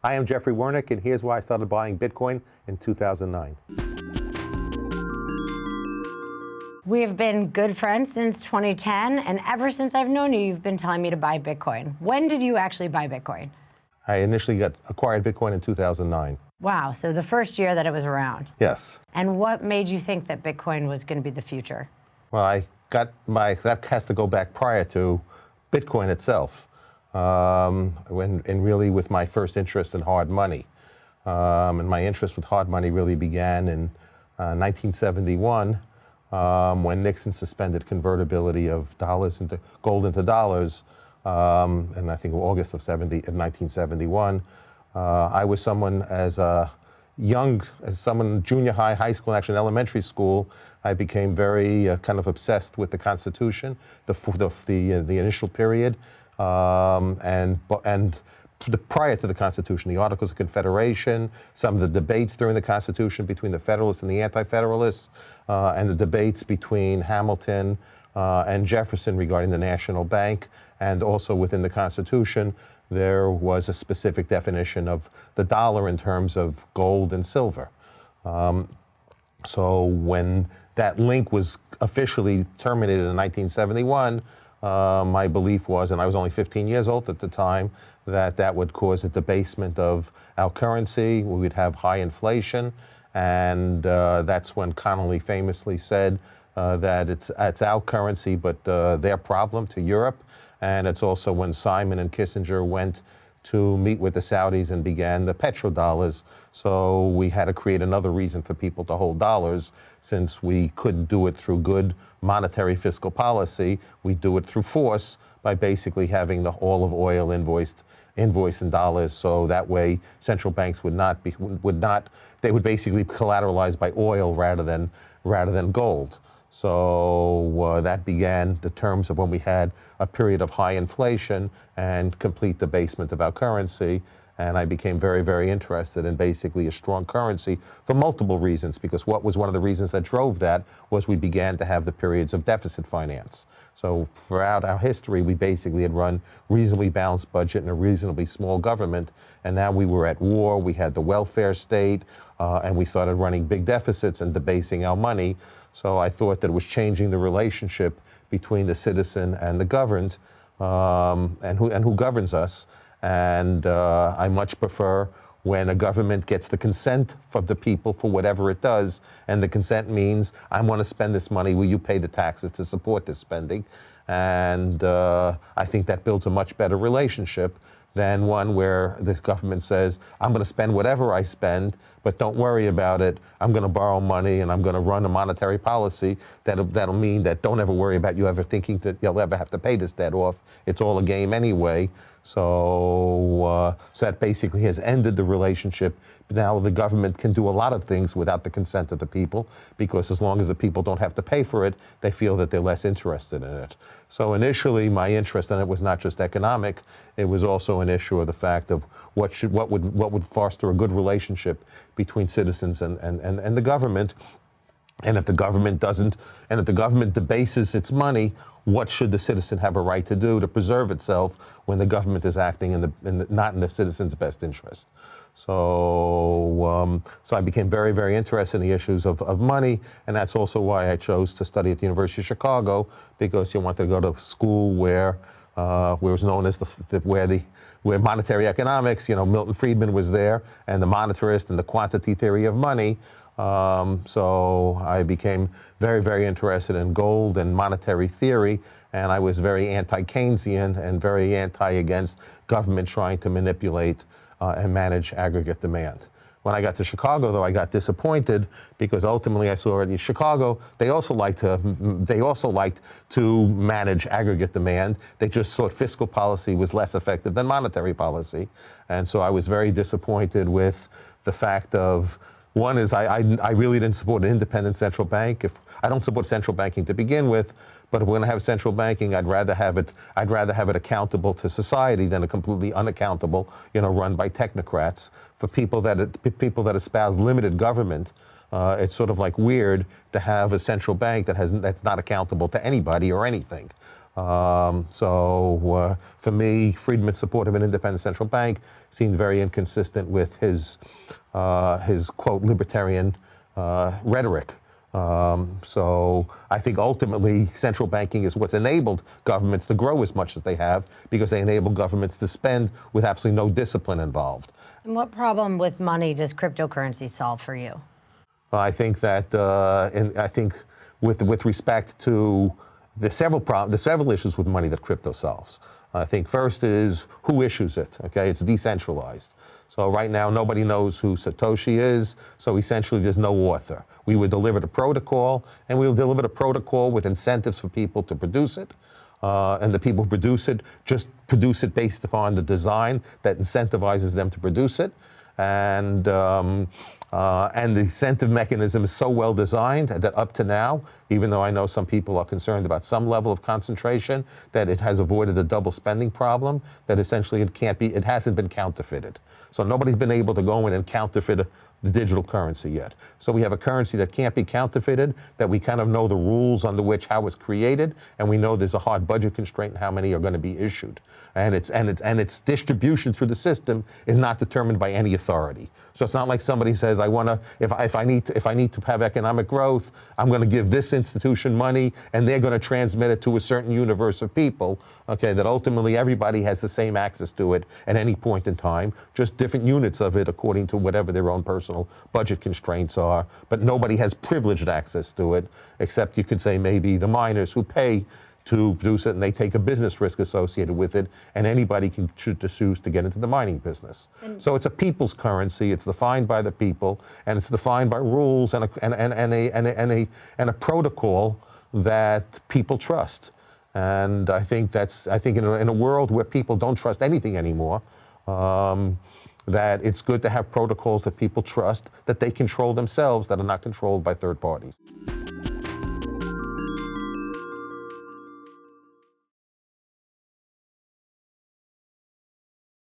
I am Jeffrey Wernick, and here's why I started buying Bitcoin in 2009. We have been good friends since 2010, and ever since I've known you, you've been telling me to buy Bitcoin. When did you actually buy Bitcoin? I initially acquired Bitcoin in 2009. Wow, so the first year that it was around. Yes. And what made you think that Bitcoin was going to be the future? Well, that has to go back prior to Bitcoin itself, and really with my first interest in hard money. And my interest with hard money really began in 1971 when Nixon suspended convertibility of gold into dollars, and I think August of 1971. I was someone junior high, high school, actually in elementary school, I became very kind of obsessed with the Constitution, the initial period, and prior to the Constitution, the Articles of Confederation, some of the debates during the Constitution between the Federalists and the Anti-Federalists, and the debates between Hamilton and Jefferson regarding the National Bank, and also within the Constitution, there was a specific definition of the dollar in terms of gold and silver. So when that link was officially terminated in 1971, my belief was, and I was only 15 years old at the time, that would cause a debasement of our currency. We would have high inflation, and that's when Connolly famously said that it's our currency, but their problem to Europe. And it's also when Simon and Kissinger went to meet with the Saudis and began the petrodollars. So we had to create another reason for people to hold dollars. Since we couldn't do it through good monetary fiscal policy, we do it through force by basically having all of oil invoiced in dollars. So that way central banks would basically be collateralized by oil rather than gold. So that began the terms of when we had a period of high inflation and complete debasement of our currency. And I became very, very interested in basically a strong currency for multiple reasons, because what was one of the reasons that drove that was we began to have the periods of deficit finance. So throughout our history, we basically had run reasonably balanced budget and a reasonably small government. And now we were at war, we had the welfare state, and we started running big deficits and debasing our money. So I thought that it was changing the relationship between the citizen and the governed, and who governs us. And I much prefer when a government gets the consent of the people for whatever it does, and the consent means, I want to spend this money, will you pay the taxes to support this spending? And I think that builds a much better relationship than one where the government says, I'm going to spend whatever I spend, but don't worry about it. I'm going to borrow money and I'm going to run a monetary policy that'll mean that don't ever worry about you ever thinking that you'll ever have to pay this debt off. It's all a game anyway. So that basically has ended the relationship. Now the government can do a lot of things without the consent of the people, because as long as the people don't have to pay for it, they feel that they're less interested in it. So initially, my interest in it was not just economic; it was also an issue of the fact of what would foster a good relationship between citizens and the government. And if the government debases its money, what should the citizen have a right to do to preserve itself when the government is acting not in the citizen's best interest? So I became very, very interested in the issues of money, and that's also why I chose to study at the University of Chicago, because you want to go to school where it was known as where monetary economics, Milton Friedman was there, and the monetarist and the quantity theory of money. So I became very, very interested in gold and monetary theory, and I was very anti-Keynesian and very against government trying to manipulate and manage aggregate demand. When I got to Chicago, though, I got disappointed, because ultimately I saw in Chicago they also liked to manage aggregate demand. They just thought fiscal policy was less effective than monetary policy, and so I was very disappointed with the fact of, one is I really didn't support an independent central bank. I don't support central banking to begin with, but if we're going to have central banking, I'd rather have it accountable to society than a completely unaccountable, run by technocrats. For people that espouse limited government, It's sort of like weird to have a central bank that's not accountable to anybody or anything. For me, Friedman's support of an independent central bank seemed very inconsistent with his quote libertarian rhetoric. So I think ultimately central banking is what's enabled governments to grow as much as they have, because they enable governments to spend with absolutely no discipline involved. And what problem with money does cryptocurrency solve for you? I think that with respect to the several issues with money that crypto solves. I think first is who issues it. Okay, it's decentralized. So right now nobody knows who Satoshi is. So essentially there's no author. We would deliver the protocol, and we will deliver the protocol with incentives for people to produce it. And the people who produce it just produce it based upon the design that incentivizes them to produce it. And the incentive mechanism is so well designed that up to now, even though I know some people are concerned about some level of concentration, that it has avoided the double spending problem, that essentially it hasn't been counterfeited. So nobody's been able to go in and counterfeit the digital currency yet. So we have a currency that can't be counterfeited, that we kind of know the rules under which how it's created, and we know there's a hard budget constraint in how many are going to be issued. And its distribution through the system is not determined by any authority. So it's not like somebody says, if I need to have economic growth, I'm going to give this institution money, and they're going to transmit it to a certain universe of people. Okay, that ultimately everybody has the same access to it at any point in time, just different units of it according to whatever their own personal budget constraints are. But nobody has privileged access to it, except you could say maybe the miners who pay to produce it, and they take a business risk associated with it, and anybody can choose to get into the mining business. So it's a people's currency. It's defined by the people, and it's defined by rules and a protocol that people trust. And I think in a world where people don't trust anything anymore, that it's good to have protocols that people trust, that they control themselves, that are not controlled by third parties.